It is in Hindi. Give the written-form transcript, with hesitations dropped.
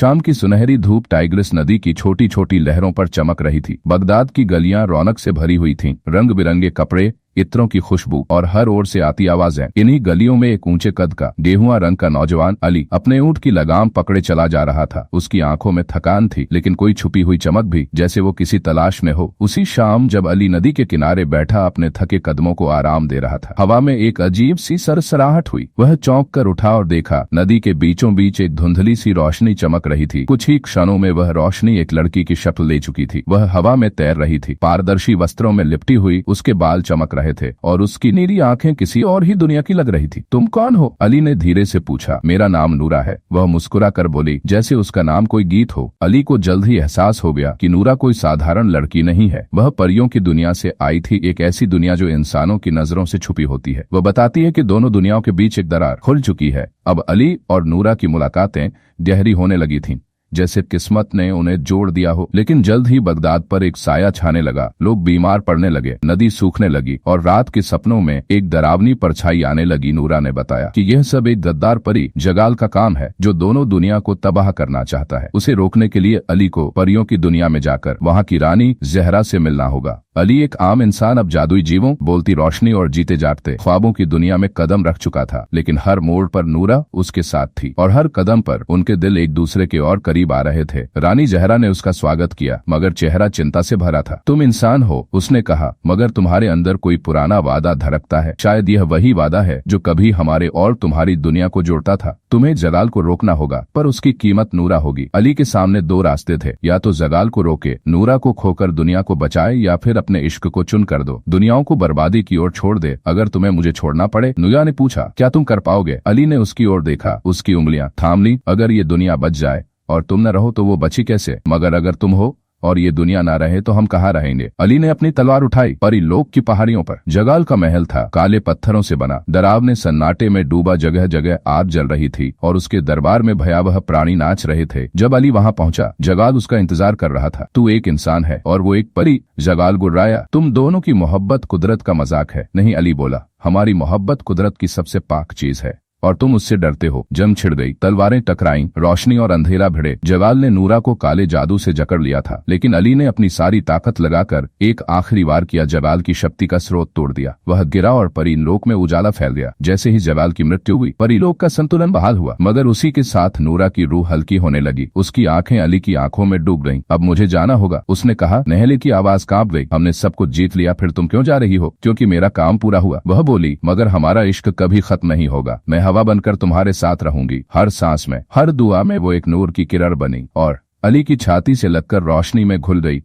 शाम की सुनहरी धूप टाइग्रिस नदी की छोटी छोटी लहरों पर चमक रही थी। बगदाद की गलियां रौनक से भरी हुई थीं, रंग बिरंगे कपड़े, इत्रों की खुशबू और हर ओर से आती आवाजें। इन्हीं गलियों में एक ऊंचे कद का गेहुआ रंग का नौजवान अली अपने ऊंट की लगाम पकड़े चला जा रहा था। उसकी आंखों में थकान थी, लेकिन कोई छुपी हुई चमक भी, जैसे वो किसी तलाश में हो। उसी शाम जब अली नदी के किनारे बैठा अपने थके कदमों को आराम दे रहा था, हवा में एक अजीब सी सरसराहट हुई। वह चौंक कर उठा और देखा, नदी के बीचों बीच एक धुंधली सी रोशनी चमक रही थी। कुछ ही क्षणों में वह रोशनी एक लड़की की शक्ल ले चुकी थी। वह हवा में तैर रही थी, पारदर्शी वस्त्रों में लिपटी हुई, उसके बाल चमक रहे थे और उसकी नीली आंखें किसी और ही दुनिया की लग रही थी। तुम कौन हो? अली ने धीरे से पूछा। मेरा नाम नूरा है, वह मुस्कुरा कर बोली, जैसे उसका नाम कोई गीत हो। अली को जल्द ही एहसास हो गया कि नूरा कोई साधारण लड़की नहीं है। वह परियों की दुनिया से आई थी, एक ऐसी दुनिया जो इंसानों की नजरों से छुपी होती है। वह बताती है कि दोनों दुनियाओं के बीच एक दरार खुल चुकी है। अब अली और नूरा की मुलाकातें गहरी होने लगी थीं, जैसे किस्मत ने उन्हें जोड़ दिया हो। लेकिन जल्द ही बगदाद पर एक साया छाने लगा। लोग बीमार पड़ने लगे, नदी सूखने लगी और रात के सपनों में एक डरावनी परछाई आने लगी। नूरा ने बताया कि यह सब एक गद्दार परी जगाल का काम है, जो दोनों दुनिया को तबाह करना चाहता है। उसे रोकने के लिए अली को परियों की दुनिया में जाकर वहाँ की रानी जहरा से मिलना होगा। अली एक आम इंसान अब जादुई जीवों, बोलती रोशनी और जीते जागते ख्वाबों की दुनिया में कदम रख चुका था। लेकिन हर मोड़ पर नूरा उसके साथ थी और हर कदम पर उनके दिल एक दूसरे के और करीब आ रहे थे। रानी जहरा ने उसका स्वागत किया, मगर चेहरा चिंता से भरा था। तुम इंसान हो, उसने कहा, मगर तुम्हारे अंदर कोई पुराना वादा धड़कता है। शायद यह वही वादा है जो कभी हमारे और तुम्हारी दुनिया को जोड़ता था। तुम्हें जगाल को रोकना होगा, पर उसकी कीमत नूरा होगी। अली के सामने दो रास्ते थे, या तो जगाल को रोके, नूरा को खोकर दुनिया को बचाए, या फिर अपने इश्क को चुन कर दो, दुनियाओं को बर्बादी की ओर छोड़ दे। अगर तुम्हें मुझे छोड़ना पड़े, नूरा ने पूछा, क्या तुम कर पाओगे? अली ने उसकी ओर देखा, उसकी उंगलियां थाम ली। अगर ये दुनिया बच जाए और तुम न रहो तो वो बची कैसे? मगर अगर तुम हो और ये दुनिया ना रहे तो हम कहाँ रहेंगे? अली ने अपनी तलवार उठाई। परीलोक की पहाड़ियों पर जगाल का महल था, काले पत्थरों से बना। डरावने सन्नाटे में डूबा, जगह जगह आग जल रही थी और उसके दरबार में भयावह प्राणी नाच रहे थे। जब अली वहाँ पहुंचा, जगाल उसका इंतजार कर रहा था। तू एक इंसान है और वो एक परी, जगाल गुर्राया। तुम दोनों की मोहब्बत कुदरत का मजाक है। नहीं, अली बोला, हमारी मोहब्बत कुदरत की सबसे पाक चीज है और तुम उससे डरते हो। जंग छिड़ गई, तलवारें टकराईं, रोशनी और अंधेरा भिड़े। जगाल ने नूरा को काले जादू से जकड़ लिया था, लेकिन अली ने अपनी सारी ताकत लगाकर एक आखिरी वार किया। जगाल की शक्ति का स्रोत तोड़ दिया। वह गिरा और परीलोक में उजाला फैल गया। जैसे ही जगाल की मृत्यु हुई, परीलोक का संतुलन बहाल हुआ, मगर उसी के साथ नूरा की रूह हल्की होने लगी। उसकी आंखें अली की आंखों में डूब गईं। अब मुझे जाना होगा, उसने कहा। नहले की आवाज कांप गई। हमने सब कुछ जीत लिया, फिर तुम क्यों जा रही हो? क्योंकि मेरा काम पूरा हुआ, वह बोली, मगर हमारा इश्क कभी खत्म नहीं होगा। मैं हवा बनकर तुम्हारे साथ रहूंगी, हर सांस में, हर दुआ में। वो एक नूर की किरण बनी और अली की छाती से लगकर रोशनी में घुल गई।